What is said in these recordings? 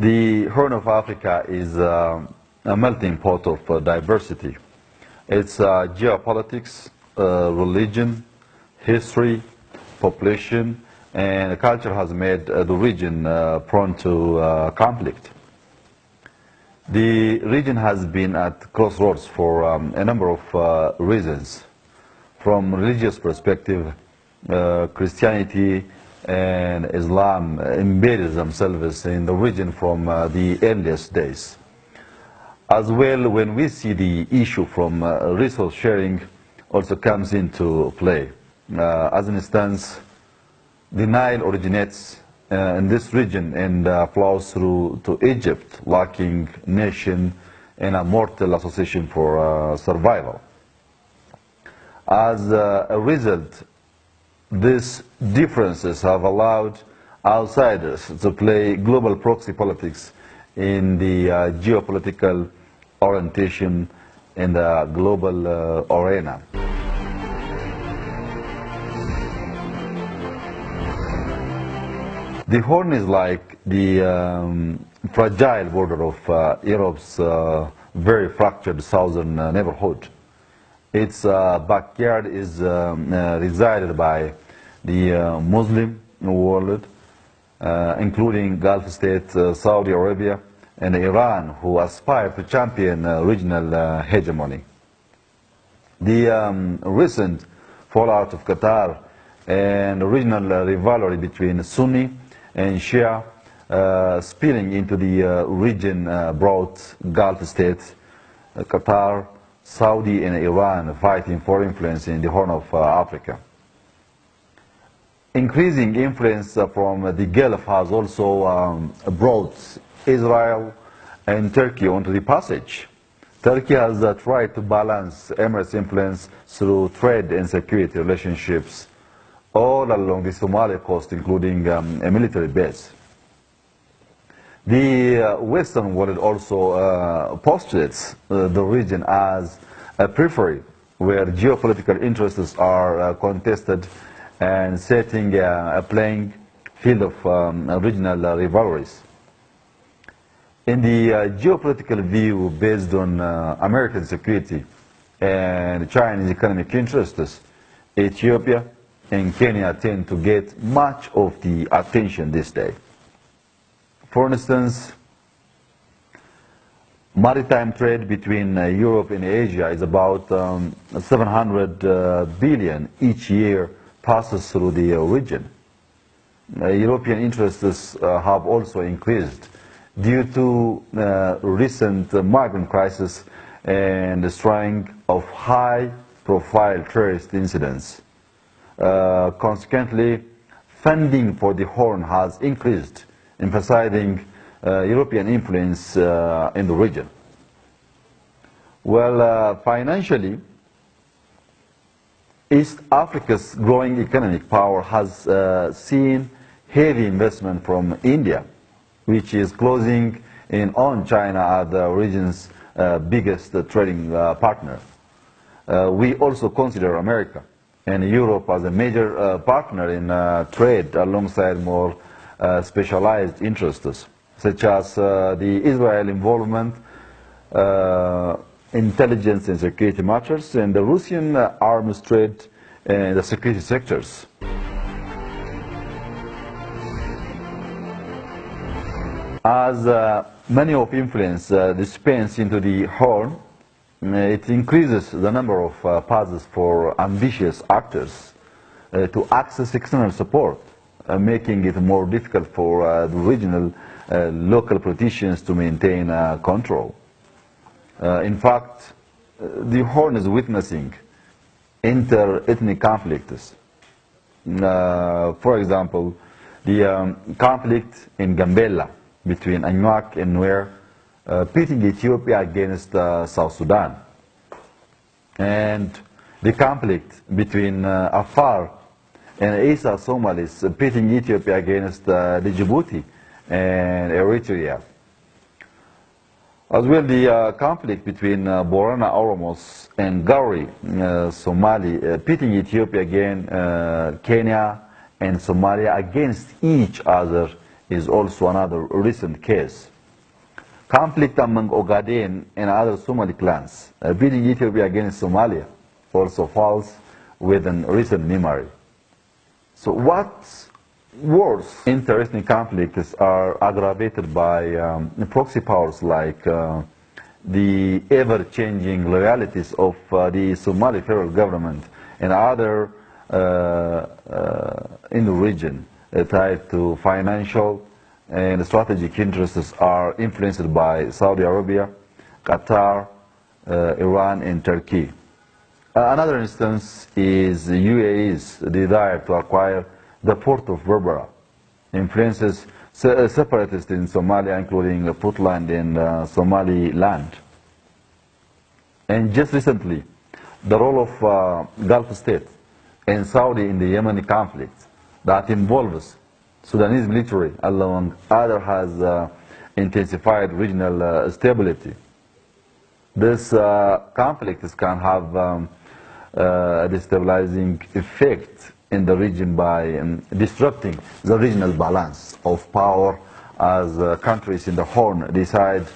The Horn of Africa is a melting pot of diversity. It's geopolitics, religion, history, population, and culture has made the region prone to conflict. The region has been at crossroads for a number of reasons. From religious perspective, Christianity and Islam embedded themselves in the region from the earliest days. As well, when we see the issue from resource sharing also comes into play. As an instance, the Nile originates in this region and flows through to Egypt, lacking nation and a mortal association for survival. As a result, these differences have allowed outsiders to play global proxy politics in the geopolitical orientation in the global arena. The Horn is like the fragile border of Europe's very fractured southern neighborhood. Its backyard is resided by the Muslim world, including Gulf states, Saudi Arabia, and Iran, who aspire to champion regional hegemony. The recent fallout of Qatar and regional rivalry between Sunni and Shia spilling into the region brought Gulf states, Qatar, Saudi and Iran fighting for influence in the Horn of Africa. Increasing influence from the Gulf has also brought Israel and Turkey onto the passage. Turkey has tried to balance Emirates' influence through trade and security relationships all along the Somali coast, including a military base. The Western world also postulates the region as a periphery where geopolitical interests are contested and setting a playing field of regional rivalries. In the geopolitical view based on American security and Chinese economic interests, Ethiopia and Kenya tend to get much of the attention this day. For instance, maritime trade between Europe and Asia is about 700 billion each year passes through the region. European interests have also increased due to recent migrant crisis and the string of high-profile terrorist incidents. Consequently, funding for the Horn has increased, emphasizing European influence in the region. Well, financially, East Africa's growing economic power has seen heavy investment from India, which is closing in on China as the region's biggest trading partner. We also consider America and Europe as a major partner in trade alongside more specialized interests, such as the Israel involvement, intelligence and security matters, and the Russian arms trade and the security sectors. As money of influence dispense into the Horn, it increases the number of paths for ambitious actors to access external support, making it more difficult for the regional local politicians to maintain control. In fact, the Horn is witnessing inter-ethnic conflicts. For example, the conflict in Gambela between Anuak and Nuer, pitting Ethiopia against South Sudan, and the conflict between Afar and Isa Somalis, pitting Ethiopia against Djibouti and Eritrea. As well, the conflict between Borana Oromos and Gauri Somali, pitting Ethiopia again, Kenya and Somalia against each other is also another recent case. Conflict among Ogaden and other Somali clans, bidding Ethiopia against Somalia, also falls within recent memory. So what's worse, interesting conflicts are aggravated by proxy powers like the ever-changing loyalties of the Somali federal government and other in the region tied to financial and strategic interests are influenced by Saudi Arabia, Qatar, Iran, and Turkey. Another instance is UAE's desire to acquire the port of Berbera, influences separatists in Somalia, including Puntland and Somaliland. And just recently, the role of Gulf states and Saudi in the Yemeni conflict that involves Sudanese military, along other, has intensified regional stability. This conflict can have a destabilizing effect in the region by disrupting the regional balance of power as countries in the Horn decide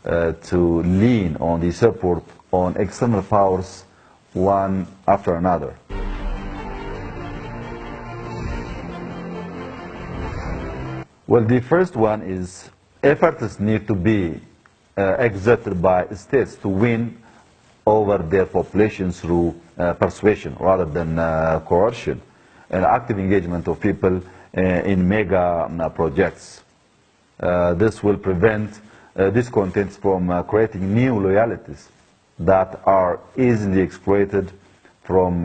to lean on the support on external powers one after another. Well, the first one is efforts need to be exerted by states to win over their population through persuasion rather than coercion, and active engagement of people in mega projects. This will prevent discontents from creating new loyalties that are easily exploited from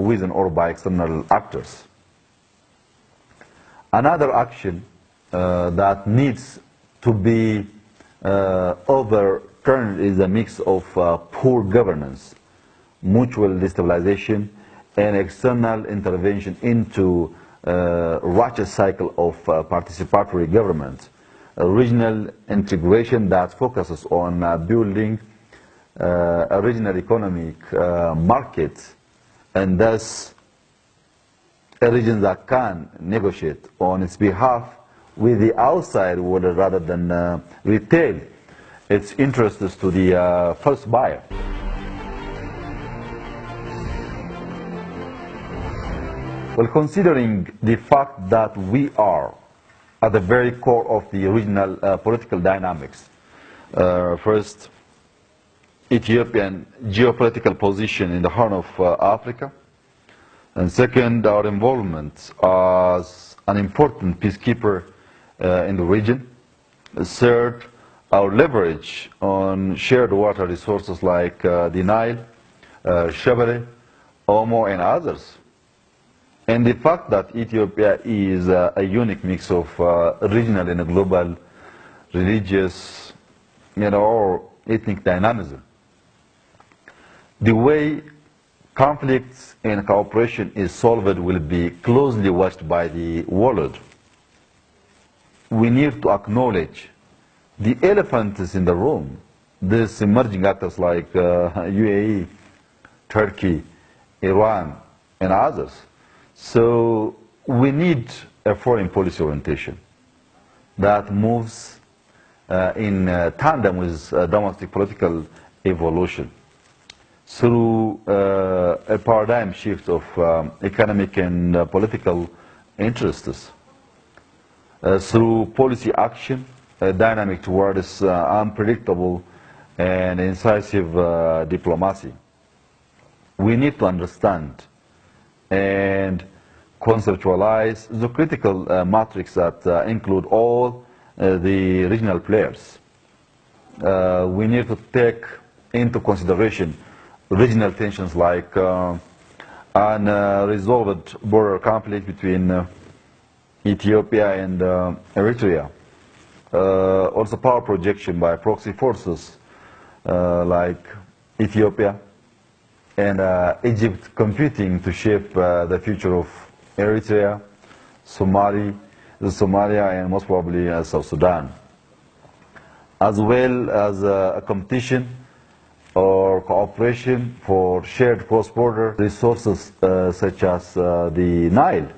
within or by external actors. Another action that needs to be overturned is a mix of poor governance, mutual destabilization, and external intervention into a righteous cycle of participatory government, a regional integration that focuses on building a regional economic market, and thus a region that can negotiate on its behalf with the outside world rather than retail its interests to the first buyer. Well, considering the fact that we are at the very core of the regional political dynamics, first, Ethiopian geopolitical position in the Horn of Africa, and second, our involvement as an important peacekeeper in the region, third, our leverage on shared water resources like the Nile, Shabelle, Omo, and others. And the fact that Ethiopia is a unique mix of regional and global religious, or ethnic dynamism. The way conflicts and cooperation is solved will be closely watched by the world. We need to acknowledge the elephant is in the room. These emerging actors like UAE, Turkey, Iran, and others. So we need a foreign policy orientation that moves in tandem with domestic political evolution through a paradigm shift of economic and political interests, through policy action, dynamic towards unpredictable and incisive diplomacy. We need to understand and conceptualize the critical matrix that include all the regional players. We need to take into consideration regional tensions like unresolved border conflict between Ethiopia and Eritrea. Also power projection by proxy forces like Ethiopia and Egypt competing to shape the future of Eritrea, Somalia, and most probably South Sudan, as well as a competition or cooperation for shared cross-border resources such as the Nile.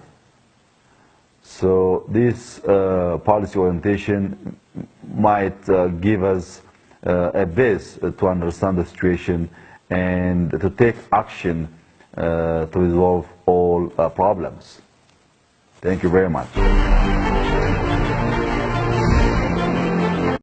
So this policy orientation might give us a base to understand the situation and to take action to resolve all problems. Thank you very much.